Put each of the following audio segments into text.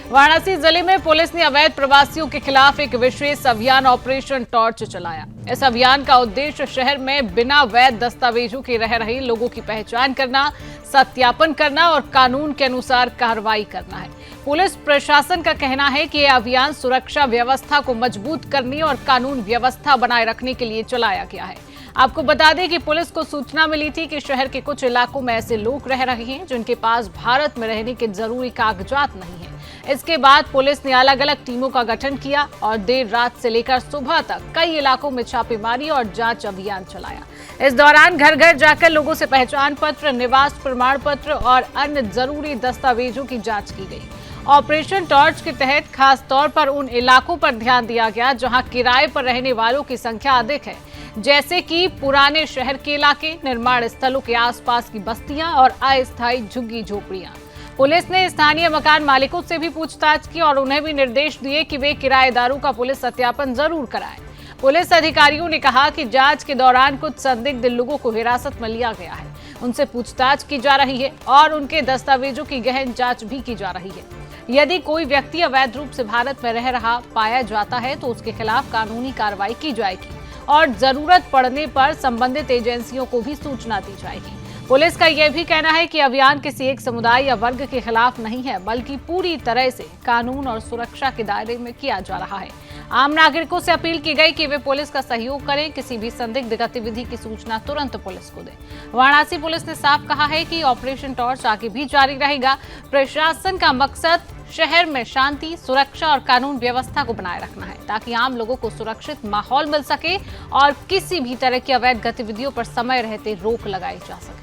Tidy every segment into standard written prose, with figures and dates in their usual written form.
वाराणसी जिले में पुलिस ने अवैध प्रवासियों के खिलाफ एक विशेष अभियान ऑपरेशन टॉर्च चलाया। इस अभियान का उद्देश्य शहर में बिना वैध दस्तावेजों के रह रहे लोगों की पहचान करना, सत्यापन करना और कानून के अनुसार कार्रवाई करना है। पुलिस प्रशासन का कहना है कि यह अभियान सुरक्षा व्यवस्था को मजबूत करने और कानून व्यवस्था बनाए रखने के लिए चलाया गया है। आपको बता दें कि पुलिस को सूचना मिली थी कि शहर के कुछ इलाकों में ऐसे लोग रह रहे हैं जिनके पास भारत में रहने के जरूरी कागजात नहीं है। इसके बाद पुलिस ने अलग अलग टीमों का गठन किया और देर रात से लेकर सुबह तक कई इलाकों में छापेमारी और जांच अभियान चलाया। इस दौरान घर घर जाकर लोगों से पहचान पत्र, निवास प्रमाण पत्र और अन्य जरूरी दस्तावेजों की जांच की गई। ऑपरेशन टॉर्च के तहत खास तौर पर उन इलाकों पर ध्यान दिया गया जहां किराए पर रहने वालों की संख्या अधिक है, जैसे कि पुराने शहर के इलाके, निर्माण स्थलों के आसपास की बस्तियां और अस्थायी झुग्गी झोपड़ियां। पुलिस ने स्थानीय मकान मालिकों से भी पूछताछ की और उन्हें भी निर्देश दिए कि वे किराएदारों का पुलिस सत्यापन जरूर कराएं। पुलिस अधिकारियों ने कहा कि जांच के दौरान कुछ संदिग्ध लोगों को हिरासत में लिया गया है, उनसे पूछताछ की जा रही है और उनके दस्तावेजों की गहन जांच भी की जा रही है। यदि कोई व्यक्ति अवैध रूप से भारत में रह रहा पाया जाता है तो उसके खिलाफ कानूनी कार्रवाई की जाएगी और जरूरत पड़ने पर संबंधित एजेंसियों को भी सूचना दी जाएगी। पुलिस का यह भी कहना है कि अभियान किसी एक समुदाय या वर्ग के खिलाफ नहीं है, बल्कि पूरी तरह से कानून और सुरक्षा के दायरे में किया जा रहा है। आम नागरिकों से अपील की गई कि वे पुलिस का सहयोग करें, किसी भी संदिग्ध गतिविधि की सूचना तुरंत पुलिस को दें। वाराणसी पुलिस ने साफ कहा है कि ऑपरेशन टॉर्च आगे भी जारी रहेगा। प्रशासन का मकसद शहर में शांति, सुरक्षा और कानून व्यवस्था को बनाए रखना है, ताकि आम लोगों को सुरक्षित माहौल मिल सके और किसी भी तरह की अवैध गतिविधियों पर समय रहते रोक लगाई जा सके।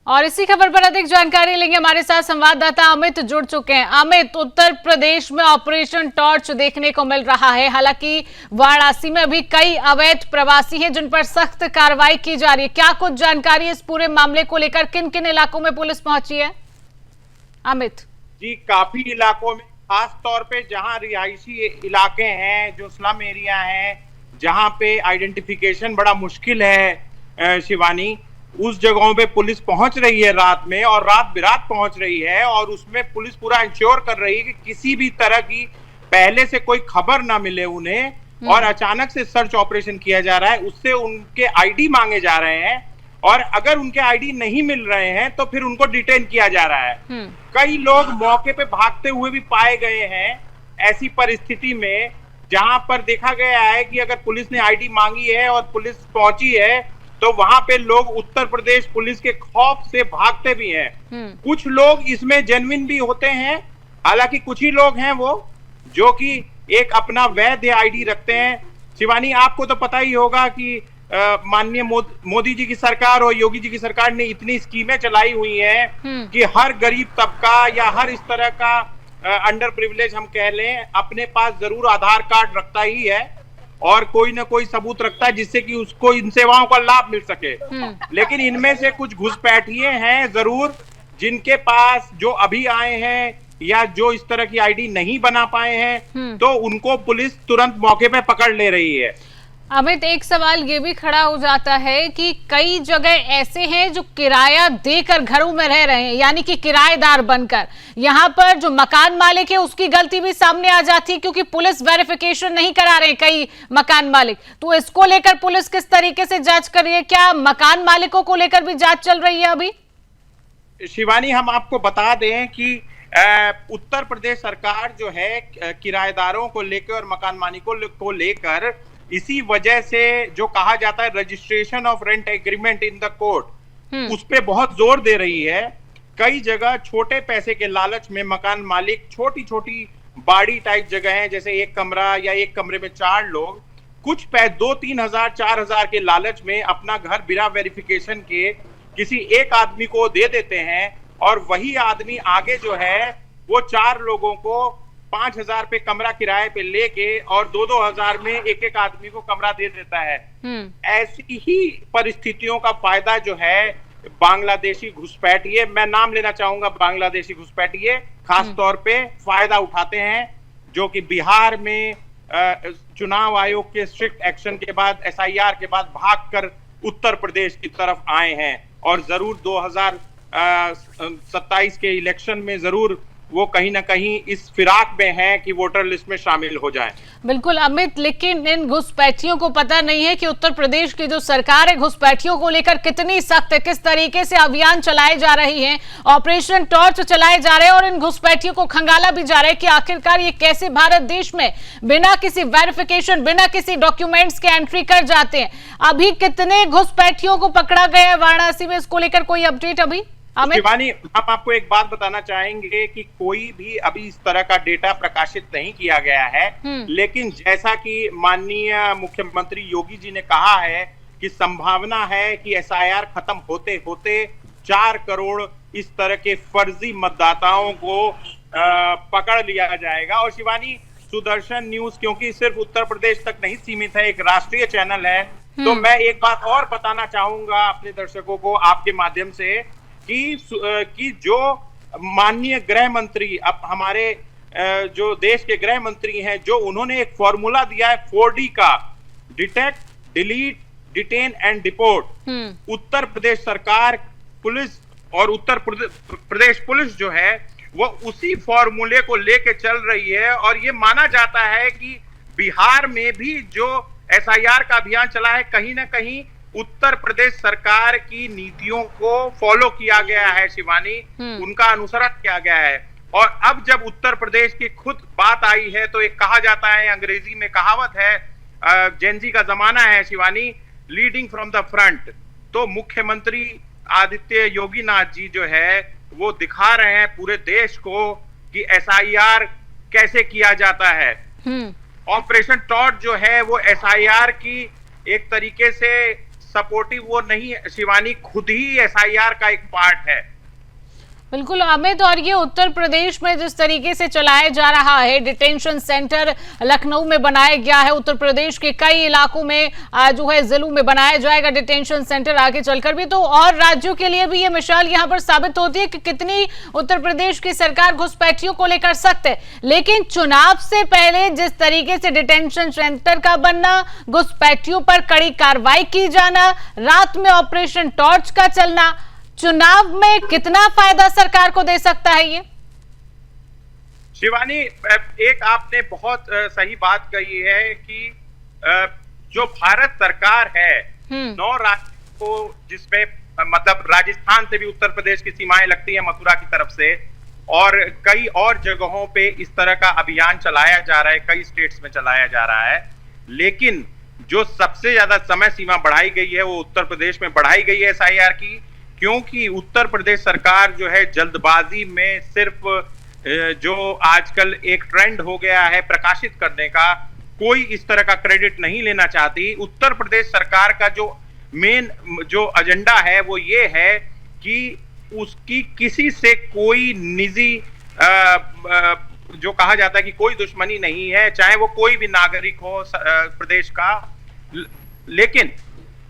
और इसी खबर पर अधिक जानकारी लेंगे, हमारे साथ संवाददाता अमित जुड़ चुके हैं। अमित, उत्तर प्रदेश में ऑपरेशन टॉर्च देखने को मिल रहा है। हालांकि वाराणसी में भी कई अवैध प्रवासी हैं जिन पर सख्त कार्रवाई की जा रही है। क्या कुछ जानकारी इस पूरे मामले को लेकर, किन किन इलाकों में पुलिस पहुंची है? अमित जी, काफी इलाकों में, खास तौर पे जहां रिहायशी इलाके हैं, जो स्लम एरिया हैं, जहां पे आइडेंटिफिकेशन बड़ा मुश्किल है शिवानी, उस जगहों पे पुलिस पहुंच रही है रात में, और रात बिरात पहुंच रही है। और उसमें पुलिस पूरा इंश्योर कर रही है कि किसी भी तरह की पहले से कोई खबर ना मिले उन्हें, और अचानक से सर्च ऑपरेशन किया जा रहा है। उससे उनके आईडी मांगे जा रहे हैं, और अगर उनके आईडी नहीं मिल रहे हैं तो फिर उनको डिटेन किया जा रहा है। कई लोग मौके पे भागते हुए भी पाए गए हैं ऐसी परिस्थिति में, जहां पर देखा गया है कि अगर पुलिस ने आईडी मांगी है और पुलिस पहुंची है तो वहां पे लोग उत्तर प्रदेश पुलिस के खौफ से भागते भी हैं। कुछ लोग इसमें जेन्युइन भी होते हैं, हालांकि कुछ ही लोग हैं वो जो कि एक अपना वैध आईडी रखते हैं। शिवानी, आपको तो पता ही होगा कि माननीय मोदी जी की सरकार और योगी जी की सरकार ने इतनी स्कीमें चलाई हुई हैं कि हर गरीब तबका या हर इस तरह का अंडर प्रिविलेज हम कह लें, अपने पास जरूर आधार कार्ड रखता ही है और कोई ना कोई सबूत रखता है जिससे कि उसको इन सेवाओं का लाभ मिल सके। लेकिन इनमें से कुछ घुसपैठिए हैं जरूर, जिनके पास जो अभी आए हैं या जो इस तरह की आईडी नहीं बना पाए हैं, तो उनको पुलिस तुरंत मौके पे पकड़ ले रही है। अमित, एक सवाल ये भी खड़ा हो जाता है कि कई जगह ऐसे हैं जो किराया देकर घरों में रह रहे हैं, यानी कि किराएदार बनकर। यहाँ पर जो मकान मालिक है उसकी गलती भी सामने आ जाती है, क्योंकि पुलिस वेरिफिकेशन नहीं करा रहे कई मकान मालिक। तो इसको लेकर पुलिस किस तरीके से जांच कर रही है? क्या मकान मालिकों को लेकर भी जांच चल रही है अभी? शिवानी, हम आपको बता दें कि उत्तर प्रदेश सरकार जो है किराएदारों को लेकर और मकान मालिकों को लेकर इसी वजह से जो कहा जाता है registration of rent agreement in the court, उस पे बहुत जोर दे रही है। कई जगह छोटे पैसे के लालच में मकान मालिक छोटी छोटी बाड़ी टाइप जगह है, जैसे एक कमरा या एक कमरे में 4 लोग, कुछ 2-3 हजार 4 हजार के लालच में अपना घर बिना वेरिफिकेशन के किसी एक आदमी को दे देते हैं, और वही आदमी आगे जो है वो 4 लोगों को 5,000 पे कमरा किराए पे लेके और 2-2 हजार में एक आदमी को कमरा दे देता है। ऐसी ही परिस्थितियों का फायदा जो है बांग्लादेशी घुसपैठिए, मैं नाम लेना चाहूंगा, बांग्लादेशी घुसपैठिए खास तौर पे फायदा उठाते हैं, जो कि बिहार में चुनाव आयोग के स्ट्रिक्ट एक्शन के बाद, SIR के बाद भागकर उत्तर प्रदेश की तरफ आए हैं और जरूर 2027 के इलेक्शन में जरूर वो कहीं ना कहीं इस फिराक में है कि वोटर लिस्ट में शामिल हो जाए। बिल्कुल अमित, लेकिन इन घुसपैठियों को पता नहीं है कि उत्तर प्रदेश की जो सरकार है घुसपैठियों को लेकर कितनी सख्त है, किस तरीके से अभियान चलाए जा रही हैं, ऑपरेशन टॉर्च चलाए जा रहे हैं और इन घुसपैठियों को खंगाला भी जा रहा है कि आखिरकार ये कैसे भारत देश में बिना किसी वेरिफिकेशन, बिना किसी डॉक्यूमेंट्स के एंट्री कर जाते हैं। अभी कितने घुसपैठियों को पकड़ा गया है वाराणसी में, इसको लेकर कोई अपडेट अभी? शिवानी, हम आपको एक बात बताना चाहेंगे कि कोई भी अभी इस तरह का डेटा प्रकाशित नहीं किया गया है, लेकिन जैसा कि माननीय मुख्यमंत्री योगी जी ने कहा है कि संभावना है कि एसआईआर खत्म होते होते 4 करोड़ इस तरह के फर्जी मतदाताओं को पकड़ लिया जाएगा। और शिवानी, सुदर्शन न्यूज क्योंकि सिर्फ उत्तर प्रदेश तक नहीं सीमित है, एक राष्ट्रीय चैनल है, तो मैं एक बात और बताना चाहूंगा अपने दर्शकों को आपके माध्यम से कि जो माननीय गृह मंत्री, अब हमारे जो देश के गृह मंत्री हैं, जो उन्होंने एक फॉर्मूला दिया है 4D का, detect, delete, detain and deport. Uttar Pradesh सरकार, पुलिस और उत्तर प्रदेश पुलिस जो है वो उसी फॉर्मूले को लेके चल रही है। और ये माना जाता है कि बिहार में भी जो एसआईआर का अभियान चला है, कहीं ना कहीं उत्तर प्रदेश सरकार की नीतियों को फॉलो किया गया है शिवानी, उनका अनुसरण किया गया है। और अब जब उत्तर प्रदेश की खुद बात आई है तो एक कहा जाता है, अंग्रेजी में कहावत है, जेनजी का जमाना है Shivani, leading from the front. तो मुख्यमंत्री आदित्य योगी नाथ जी जो है वो दिखा रहे हैं पूरे देश को कि एसआईआर कैसे किया जाता है। ऑपरेशन टॉर्च जो है वो एसआईआर की एक तरीके से सपोर्टिव वो नहीं शिवानी, खुद ही एसआईआर का एक पार्ट है। बिल्कुल अमित, और ये उत्तर प्रदेश में जिस तरीके से चलाया जा रहा है, डिटेंशन सेंटर लखनऊ में बनाया गया है, उत्तर प्रदेश के कई इलाकों में जो है जिलों में बनाया जाएगा डिटेंशन सेंटर आगे चलकर भी, तो और राज्यों के लिए भी ये मिसाल यहाँ पर साबित होती है कि कितनी उत्तर प्रदेश की सरकार घुसपैठियों को लेकर सख्त है। लेकिन चुनाव से पहले जिस तरीके से डिटेंशन सेंटर का बनना, घुसपैठियों पर कड़ी कार्रवाई की जाना, रात में ऑपरेशन टॉर्च का चलना, चुनाव में कितना फायदा सरकार को दे सकता है ये? शिवानी, एक आपने बहुत सही बात कही है कि जो भारत सरकार है 9 राज्यों को, जिसमें मतलब राजस्थान से भी उत्तर प्रदेश की सीमाएं लगती है मथुरा की तरफ से, और कई और जगहों पे इस तरह का अभियान चलाया जा रहा है, कई स्टेट्स में चलाया जा रहा है। लेकिन जो सबसे ज्यादा समय सीमा बढ़ाई गई है वो उत्तर प्रदेश में बढ़ाई गई है एसआईआर की, क्योंकि उत्तर प्रदेश सरकार जो है जल्दबाजी में सिर्फ जो आजकल एक ट्रेंड हो गया है प्रकाशित करने का, कोई इस तरह का क्रेडिट नहीं लेना चाहती। उत्तर प्रदेश सरकार का जो मेन जो एजेंडा है वो ये है कि उसकी किसी से कोई निजी जो कहा जाता है कि कोई दुश्मनी नहीं है, चाहे वो कोई भी नागरिक हो प्रदेश का। लेकिन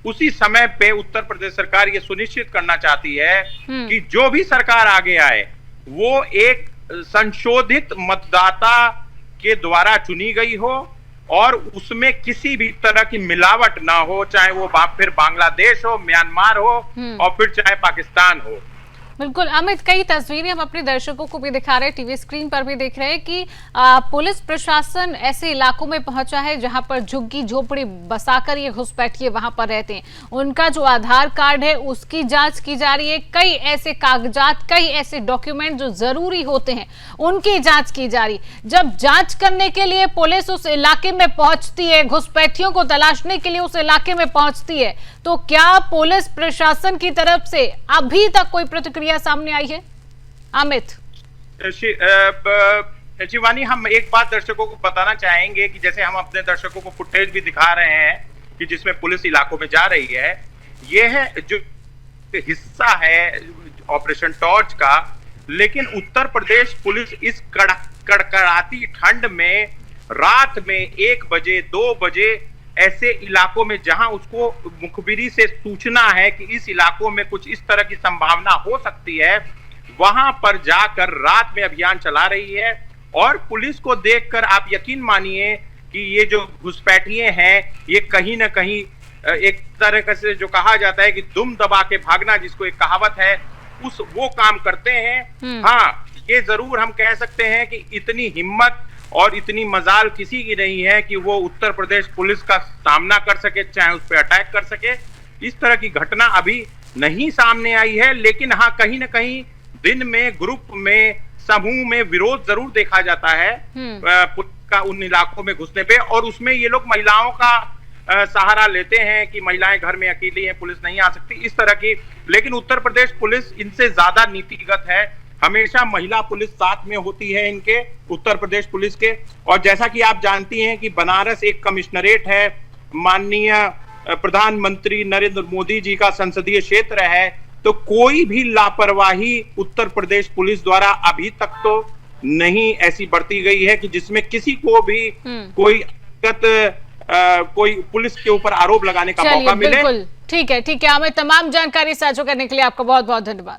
उसी समय पे उत्तर प्रदेश सरकार ये सुनिश्चित करना चाहती है कि जो भी सरकार आगे आए वो एक संशोधित मतदाता के द्वारा चुनी गई हो और उसमें किसी भी तरह की मिलावट ना हो, चाहे वो फिर बांग्लादेश हो, म्यांमार हो और फिर चाहे पाकिस्तान हो। बिल्कुल अमित, कई तस्वीरें हम अपने दर्शकों को भी दिखा रहे हैं, टीवी स्क्रीन पर भी देख रहे हैं कि पुलिस प्रशासन ऐसे इलाकों में पहुंचा है जहां पर झुग्गी झोपड़ी बसाकर ये घुसपैठिए वहां पर रहते हैं। उनका जो आधार कार्ड है उसकी जांच की जा रही है, कई ऐसे कागजात, कई ऐसे डॉक्यूमेंट जो जरूरी होते हैं उनकी जांच की जा रही है। जब जांच करने के लिए पुलिस उस इलाके में पहुंचती है, घुसपैठियों को तलाशने के लिए उस इलाके में पहुंचती है, तो क्या पुलिस प्रशासन की तरफ से अभी तक कोई प्रतिक्रिया सामने आई है? अमित, शिवानी, हम एक बात दर्शकों को बताना चाहेंगे कि जैसे हम अपने दर्शकों को फुटेज भी दिखा रहे हैं कि जिसमें पुलिस इलाकों में जा रही है, यह है जो हिस्सा है ऑपरेशन टॉर्च का। लेकिन उत्तर प्रदेश पुलिस इस कड़कड़ाती ठंड में रात में 1 बजे 2 बजे ऐसे इलाकों में जहां उसको मुखबिरी से सूचना है कि इस इलाकों में कुछ इस तरह की संभावना हो सकती है, वहां पर जाकर रात में अभियान चला रही है। और पुलिस को देखकर आप यकीन मानिए कि ये जो घुसपैठिए हैं ये कहीं ना कहीं एक तरह से जो कहा जाता है कि दुम दबा के भागना, जिसको एक कहावत है, वो काम करते हैं। हाँ, ये जरूर हम कह सकते हैं कि इतनी हिम्मत और इतनी मजाल किसी की नहीं है कि वो उत्तर प्रदेश पुलिस का सामना कर सके, चाहे उस पर अटैक कर सके। इस तरह की घटना अभी नहीं सामने आई है, लेकिन हाँ, कहीं ना कहीं दिन में, ग्रुप में, समूह में विरोध जरूर देखा जाता है पुलिस का उन इलाकों में घुसने पे। और उसमें ये लोग महिलाओं का सहारा लेते हैं कि महिलाएं घर में अकेली हैं, पुलिस नहीं आ सकती, इस तरह की। लेकिन उत्तर प्रदेश पुलिस इनसे ज्यादा नीतिगत है। हमेशा महिला पुलिस साथ में होती है इनके, उत्तर प्रदेश पुलिस के। और जैसा कि आप जानती हैं कि बनारस एक कमिश्नरेट है, माननीय प्रधानमंत्री नरेंद्र मोदी जी का संसदीय क्षेत्र है, तो कोई भी लापरवाही उत्तर प्रदेश पुलिस द्वारा अभी तक तो नहीं ऐसी बरती गई है कि जिसमें किसी को भी कोई कोई पुलिस के ऊपर आरोप लगाने का मौका मिले। बिल्कुल ठीक है, ठीक है। हमें तमाम जानकारी साझा करने के लिए आपका बहुत बहुत धन्यवाद।